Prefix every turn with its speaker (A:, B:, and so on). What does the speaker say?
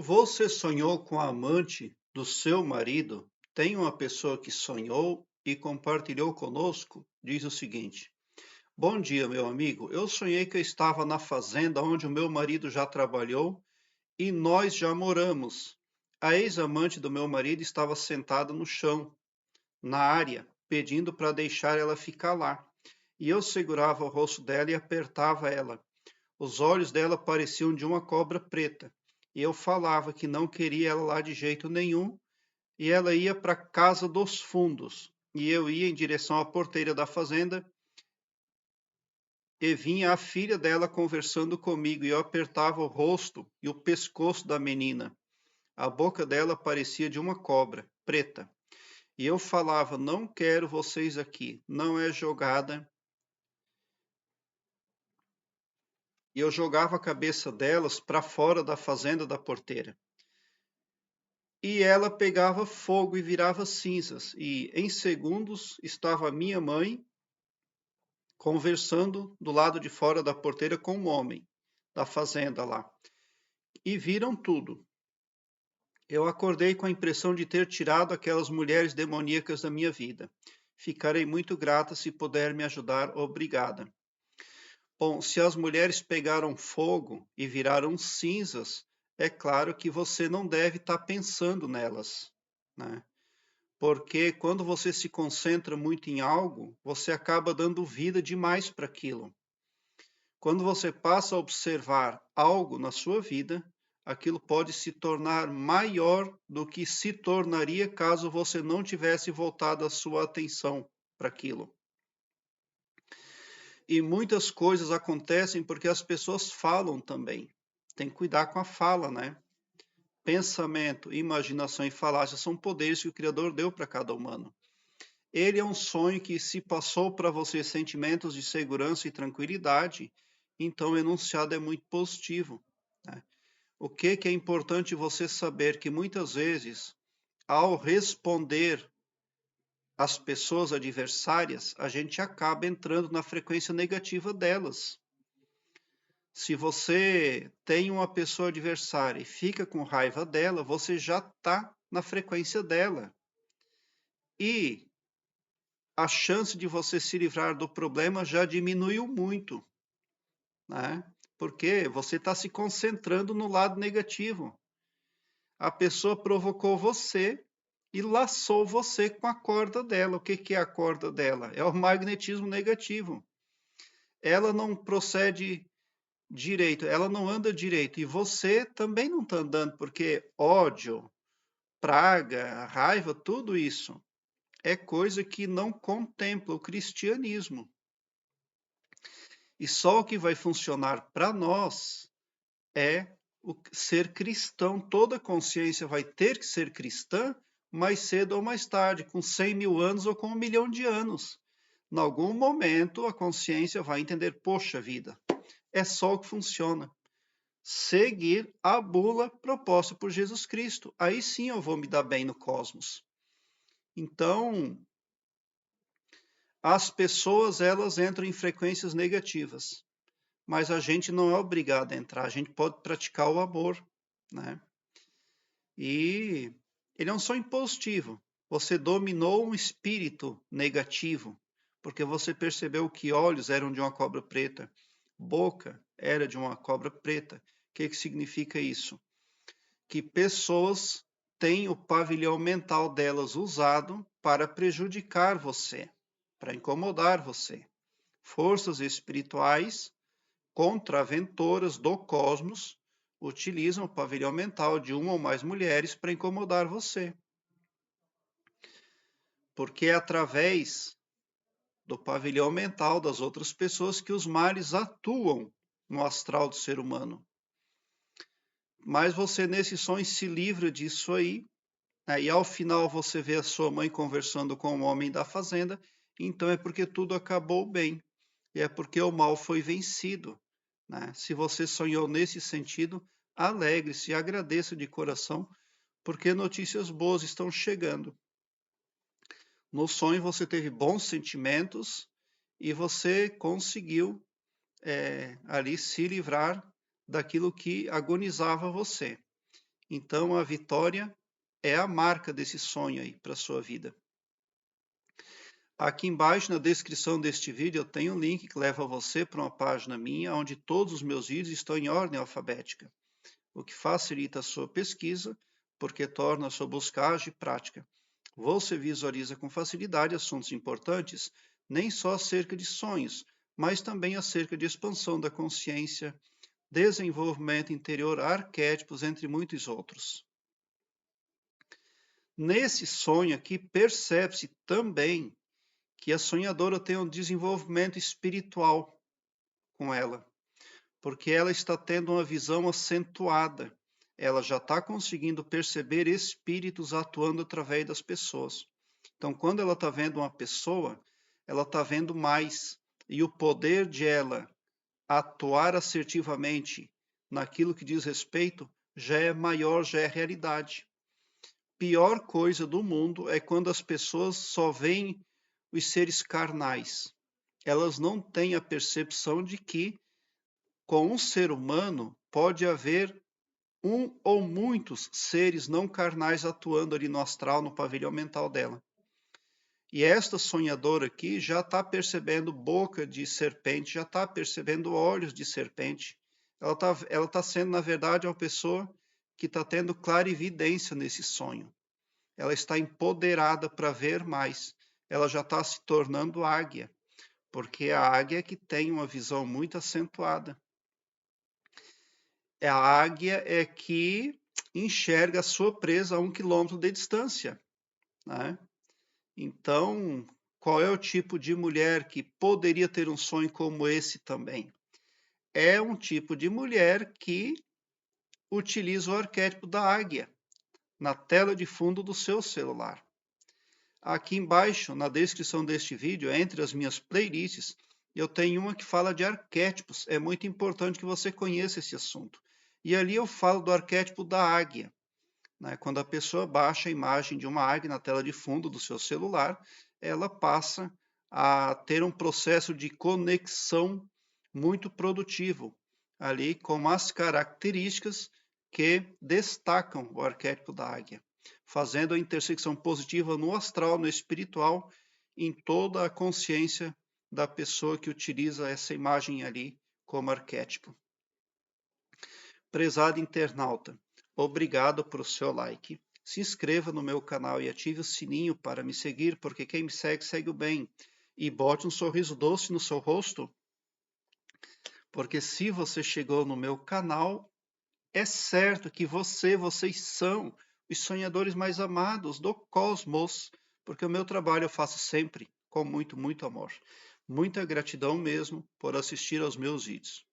A: Você sonhou com a amante do seu marido? Tem uma pessoa que sonhou e compartilhou conosco? Diz o seguinte: Bom dia, meu amigo. Eu sonhei que eu estava na fazenda onde o meu marido já trabalhou e nós já moramos. A ex-amante do meu marido estava sentada no chão, na área, pedindo para deixar ela ficar lá. E eu segurava o rosto dela e apertava ela. Os olhos dela pareciam de uma cobra preta. E eu falava que não queria ela lá de jeito nenhum, e ela ia para a casa dos fundos. E eu ia em direção à porteira da fazenda, e vinha a filha dela conversando comigo, e eu apertava o rosto e o pescoço da menina. A boca dela parecia de uma cobra preta. E eu falava: Não quero vocês aqui, não é jogada. E eu jogava a cabeça delas para fora da fazenda da porteira. E ela pegava fogo e virava cinzas, e em segundos estava minha mãe conversando do lado de fora da porteira com um homem da fazenda lá. E viram tudo. Eu acordei com a impressão de ter tirado aquelas mulheres demoníacas da minha vida. Ficarei muito grata se puder me ajudar, obrigada. Bom, se as mulheres pegaram fogo e viraram cinzas, é claro que você não deve estar pensando nelas, né? Porque quando você se concentra muito em algo, você acaba dando vida demais para aquilo. Quando você passa a observar algo na sua vida, aquilo pode se tornar maior do que se tornaria caso você não tivesse voltado a sua atenção para aquilo. E muitas coisas acontecem porque as pessoas falam também. Tem que cuidar com a fala, né? Pensamento, imaginação e falácia são poderes que o Criador deu para cada humano. Ele é um sonho que, se passou para você sentimentos de segurança e tranquilidade, então o enunciado é muito positivo, né? O que é importante você saber que muitas vezes, ao responder às pessoas adversárias, a gente acaba entrando na frequência negativa delas. Se você tem uma pessoa adversária e fica com raiva dela, você já está na frequência dela. E a chance de você se livrar do problema já diminuiu muito, né? Porque você está se concentrando no lado negativo. A pessoa provocou você e laçou você com a corda dela. O que é a corda dela? É o magnetismo negativo. Ela não procede direito, ela não anda direito. E você também não está andando, porque ódio, praga, raiva, tudo isso é coisa que não contempla o cristianismo. E só o que vai funcionar para nós é o ser cristão. Toda consciência vai ter que ser cristã mais cedo ou mais tarde, com 100 mil anos ou com 1 milhão de anos. Em algum momento, a consciência vai entender: poxa vida, é só o que funciona. Seguir a bula proposta por Jesus Cristo. Aí sim eu vou me dar bem no cosmos. Então, as pessoas, elas entram em frequências negativas, mas a gente não é obrigado a entrar, a gente pode praticar o amor, né? E ele é um sonho positivo. Você dominou um espírito negativo, porque você percebeu que olhos eram de uma cobra preta, boca era de uma cobra preta. O que significa isso? Que pessoas têm o pavilhão mental delas usado para prejudicar você, para incomodar você. Forças espirituais contraventoras do cosmos utilizam o pavilhão mental de uma ou mais mulheres para incomodar você. Porque é através do pavilhão mental das outras pessoas que os males atuam no astral do ser humano. Mas você, nesse sonho, se livra disso aí, né? E ao final você vê a sua mãe conversando com o homem da fazenda, então é porque tudo acabou bem. E é porque o mal foi vencido, né? Se você sonhou nesse sentido, alegre-se e agradeça de coração, porque notícias boas estão chegando. No sonho você teve bons sentimentos e você conseguiu ali se livrar daquilo que agonizava você. Então, a vitória é a marca desse sonho aí para a sua vida. Aqui embaixo na descrição deste vídeo eu tenho um link que leva você para uma página minha, onde todos os meus vídeos estão em ordem alfabética, o que facilita a sua pesquisa, porque torna a sua buscagem prática. Você visualiza com facilidade assuntos importantes, nem só acerca de sonhos, mas também acerca de expansão da consciência, desenvolvimento interior, arquétipos, entre muitos outros. Nesse sonho aqui, percebe-se também que a sonhadora tem um desenvolvimento espiritual com ela, porque ela está tendo uma visão acentuada. Ela já está conseguindo perceber espíritos atuando através das pessoas. Então, quando ela está vendo uma pessoa, ela está vendo mais. E o poder de ela atuar assertivamente naquilo que diz respeito já é maior, já é realidade. Pior coisa do mundo é quando as pessoas só veem os seres carnais. Elas não têm a percepção de que com um ser humano pode haver um ou muitos seres não carnais atuando ali no astral, no pavilhão mental dela. E esta sonhadora aqui já está percebendo boca de serpente, já está percebendo olhos de serpente. Ela tá sendo, na verdade, uma pessoa que está tendo clarividência nesse sonho. Ela está empoderada para ver mais. Ela já está se tornando águia, porque a águia que tem uma visão muito acentuada. A águia é que enxerga a sua presa a 1 quilômetro de distância, né? Então, qual é o tipo de mulher que poderia ter um sonho como esse também? É um tipo de mulher que utiliza o arquétipo da águia na tela de fundo do seu celular. Aqui embaixo, na descrição deste vídeo, entre as minhas playlists, eu tenho uma que fala de arquétipos. É muito importante que você conheça esse assunto. E ali eu falo do arquétipo da águia. Né? Quando a pessoa baixa a imagem de uma águia na tela de fundo do seu celular, ela passa a ter um processo de conexão muito produtivo, ali com as características que destacam o arquétipo da águia, fazendo a intersecção positiva no astral, no espiritual, em toda a consciência da pessoa que utiliza essa imagem ali como arquétipo. Prezado internauta, obrigado por seu like. Se inscreva no meu canal e ative o sininho para me seguir, porque quem me segue, segue o bem. E bote um sorriso doce no seu rosto, porque se você chegou no meu canal, é certo que vocês são os sonhadores mais amados do cosmos, porque o meu trabalho eu faço sempre com muito, muito amor. Muita gratidão mesmo por assistir aos meus vídeos.